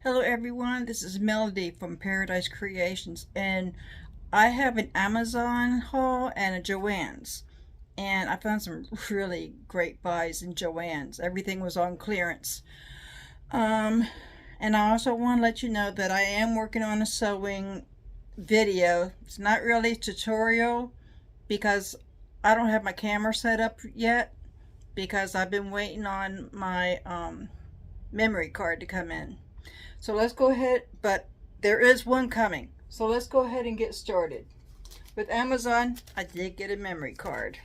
Hello everyone, this is Melody from Paradise Creations, and I have an Amazon haul and a Joanns, and I found some really great buys in Joanns. Everything was on clearance. Um, and I also want to let you know that I am working on a sewing video. It's not really a tutorial because I don't have my camera set up yet because I've been waiting on my memory card to come in. So let's go ahead, but there is one coming. So let's go ahead and get started. With Amazon, I did get a memory card.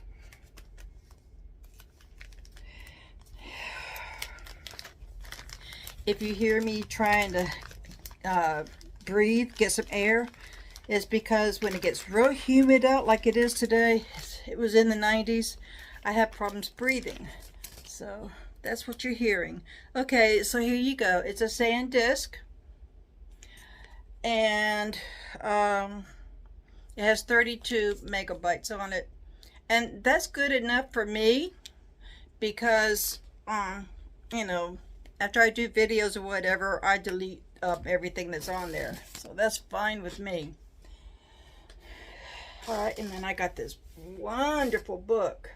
If you hear me trying to breathe, get some air, it's because when it gets real humid out like it is today, it was in the 90s, I have problems breathing. So that's what you're hearing. Okay, so here you go. It's a sand disc, and it has 32 megabytes on it, and that's good enough for me because you know, after I do videos or whatever, I delete everything that's on there, so that's fine with me. All right, and then I got this wonderful book,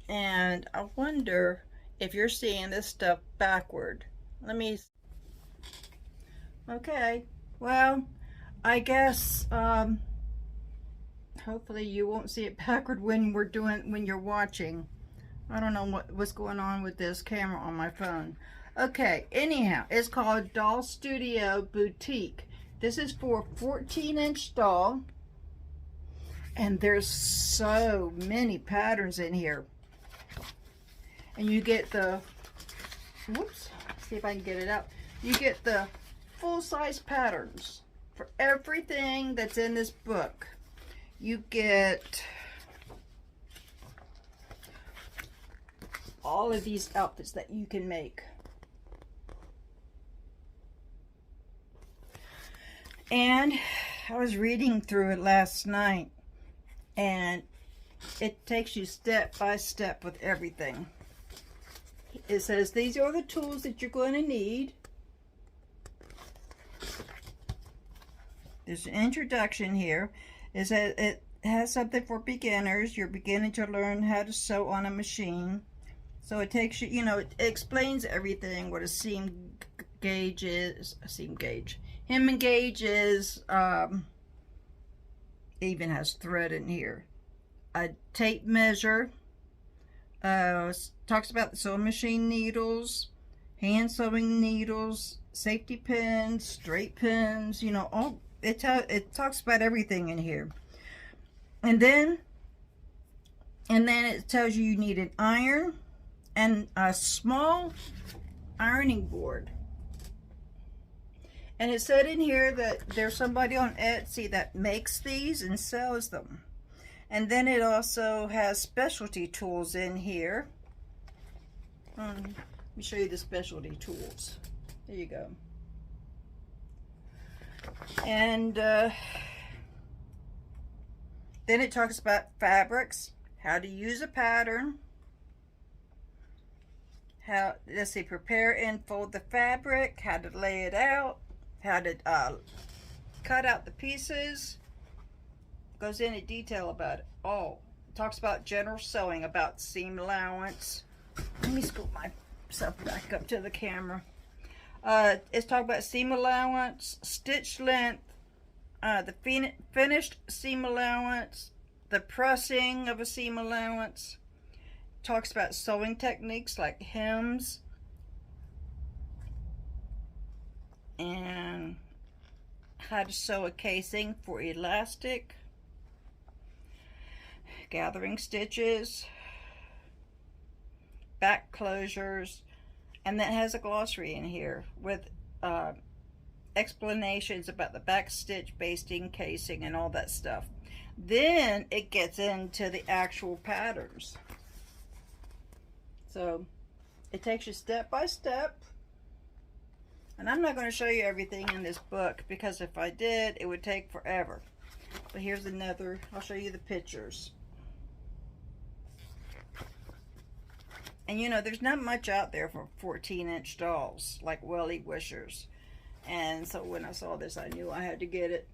and I wonder if you're seeing this stuff backward. Let me. Okay, well, I guess hopefully you won't see it backward when you're watching. I don't know what's going on with this camera on my phone. Okay, anyhow, it's called Doll Studio Boutique. This is for a 14-inch doll, and there's so many patterns in here. And you get the, whoops, see if I can get it out. You get the full-size patterns for everything that's in this book. You get all of these outfits that you can make. And I was reading through it last night, and it takes you step by step with everything. It says these are the tools that you're going to need. There's an introduction here. It has something for beginners. You're beginning to learn how to sew on a machine. So it takes you, you know, it explains everything, what a seam gauge is, hemming gauge is, it even has thread in here. A tape measure, talks about the sewing machine needles, hand sewing needles, safety pins, straight pins, you know, all it talks about everything in here. And then it tells you need an iron and a small ironing board. And it said in here that there's somebody on Etsy that makes these and sells them. And then it also has specialty tools in here. Let me show you the specialty tools. There you go. And then it talks about fabrics, how to use a pattern, how, let's see, prepare and fold the fabric, how to lay it out, how to cut out the pieces. Goes into detail about it all. It talks about general sewing, about seam allowance. Let me scoop myself back up to the camera. It's talking about seam allowance, stitch length, the finished seam allowance, the pressing of a seam allowance. Talks about sewing techniques like hems and how to sew a casing for elastic, gathering stitches, back closures, and that has a glossary in here with explanations about the back stitch, basting, casing, and all that stuff. Then it gets into the actual patterns. So it takes you step by step. And I'm not going to show you everything in this book because if I did, it would take forever. But here's another, I'll show you the pictures. And you know, there's not much out there for 14-inch dolls like Wellie Wishers. And so when I saw this, I knew I had to get it.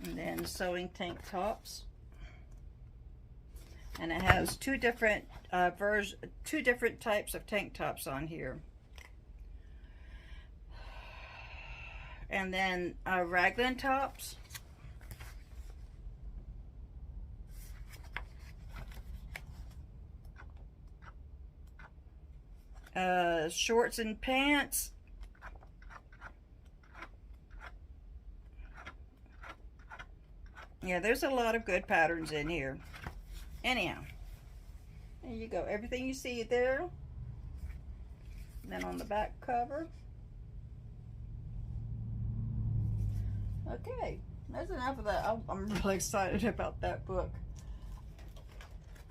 And then sewing tank tops. And it has two different types of tank tops on here. And then raglan tops. Shorts and pants. Yeah, there's a lot of good patterns in here. Anyhow, there you go. Everything you see there. And then on the back cover. Okay, that's enough of that. I'm really excited about that book.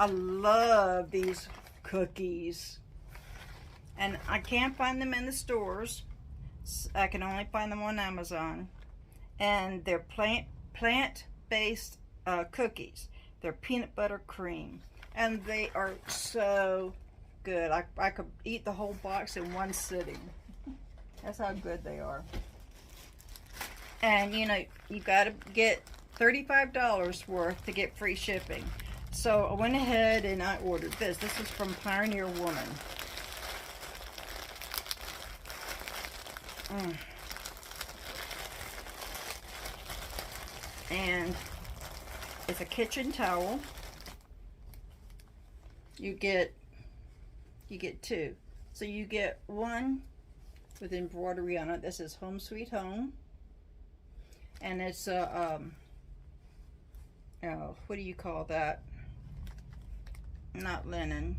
I love these cookies. And I can't find them in the stores. I can only find them on Amazon. And they're plant-based cookies. They're peanut butter cream. And they are so good. I could eat the whole box in one sitting. That's how good they are. And you know, you got to get $35 worth to get free shipping. So I went ahead and I ordered this. This is from Pioneer Woman. And it's a kitchen towel. You get two. So you get one with embroidery on it. This is Home Sweet Home. And it's a oh, what do you call that? Not linen.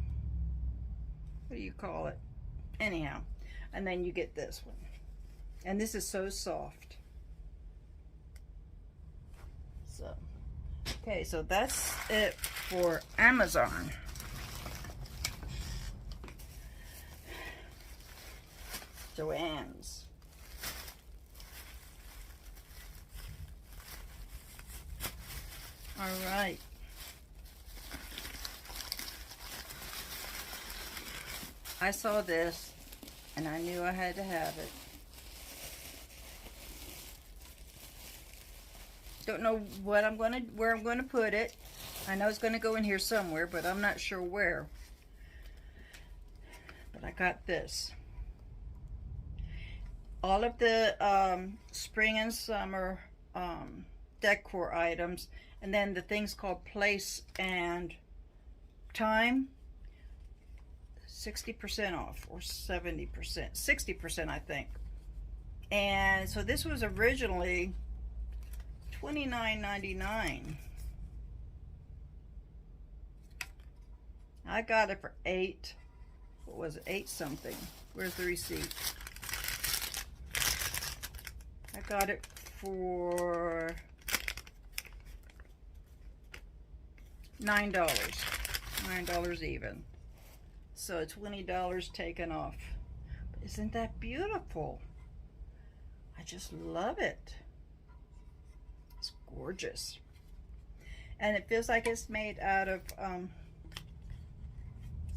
What do you call it? Anyhow, and then you get this one. And this is so soft. So, okay, so that's it for Amazon. Joanns. All right. I saw this and I knew I had to have it. Don't know where I'm gonna put it. I know it's gonna go in here somewhere, but I'm not sure where. But I got this. All of the spring and summer decor items, and then the things called place and time, 60% off, or 70%, 60% I think. And so this was originally $29.99. I got it for $8. What was it? $8 something. Where's the receipt? I got it for $9. $9 even. So $20 taken off. But isn't that beautiful? I just love it. It's gorgeous. And it feels like it's made out of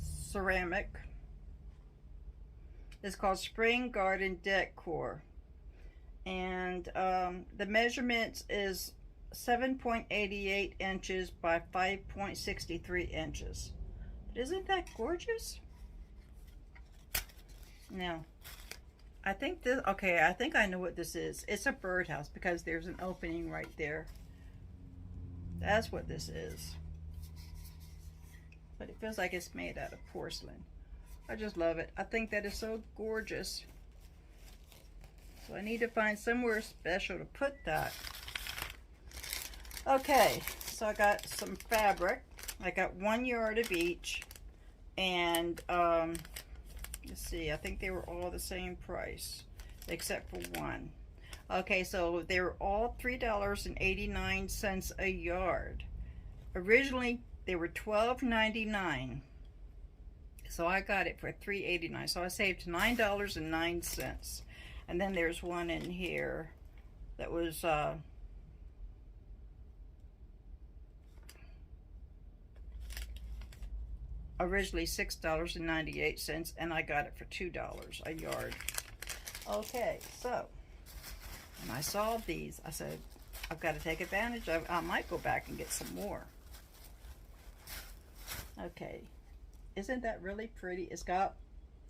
ceramic. It's called Spring Garden Decor. And the measurements is 7.88 inches by 5.63 inches. But isn't that gorgeous? Now, I think this, okay, I think I know what this is. It's a birdhouse because there's an opening right there. That's what this is. But it feels like it's made out of porcelain. I just love it. I think that is so gorgeous. So I need to find somewhere special to put that. Okay, so I got some fabric. I got 1 yard of each. And let's see, I think they were all the same price except for one. Okay, so they were all $3.89 a yard. Originally they were $12.99. So I got it for $3.89. So I saved $9.09. And then there's one in here that was originally $6.98, and I got it for $2 a yard. Okay, so when I saw these, I said, I've got to take advantage of it. I might go back and get some more. Okay, isn't that really pretty? It's got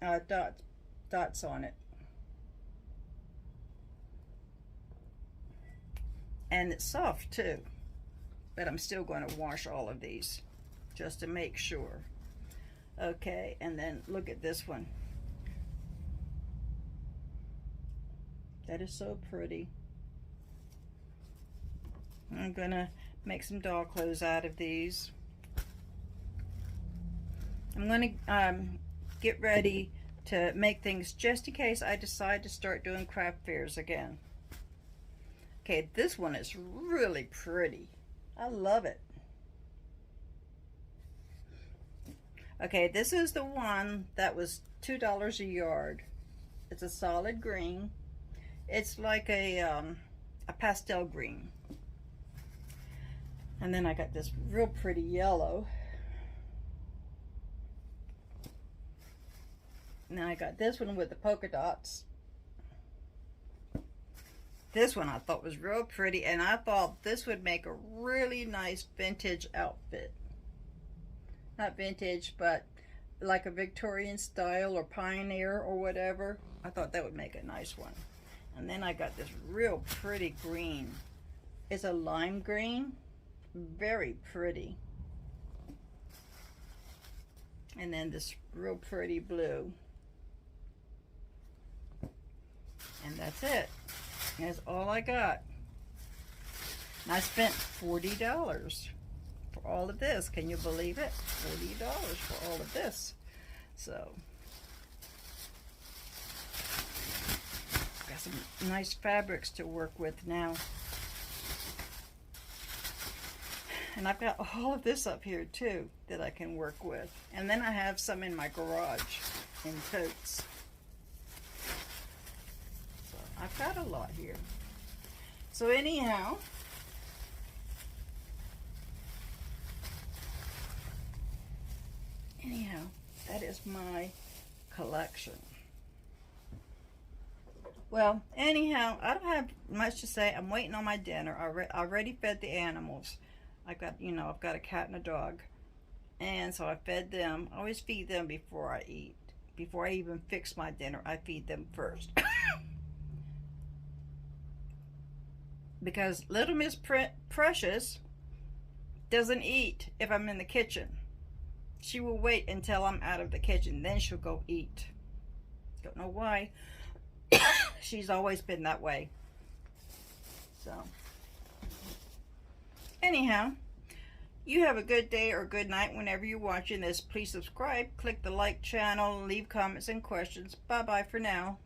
dots on it. And it's soft too. But I'm still going to wash all of these just to make sure. Okay, and then look at this one. That is so pretty. I'm gonna make some doll clothes out of these. I'm gonna get ready to make things just in case I decide to start doing craft fairs again. Okay, this one is really pretty. I love it. Okay, this is the one that was $2 a yard. It's a solid green. It's like a pastel green. And then I got this real pretty yellow. Now I got this one with the polka dots. This one I thought was real pretty, and I thought this would make a really nice vintage outfit. Not vintage, but like a Victorian style or pioneer or whatever. I thought that would make a nice one. And then I got this real pretty green. It's a lime green. Very pretty. And then this real pretty blue. And that's it. That's all I got. And I spent $40 for all of this. Can you believe it? $40 for all of this. So, got some nice fabrics to work with now. And I've got all of this up here too that I can work with. And then I have some in my garage in totes. So I've got a lot here. So anyhow, that is my collection. Well, anyhow, I don't have much to say. I'm waiting on my dinner. I already fed the animals. I've got a cat and a dog. And so I fed them. I always feed them before I eat. Before I even fix my dinner, I feed them first. Because Little Miss Precious doesn't eat if I'm in the kitchen. She will wait until I'm out of the kitchen, then she'll go eat. Don't know why. She's always been that way. So, anyhow, you have a good day or good night whenever you're watching this. Please subscribe, click the like channel, leave comments and questions. Bye-bye for now.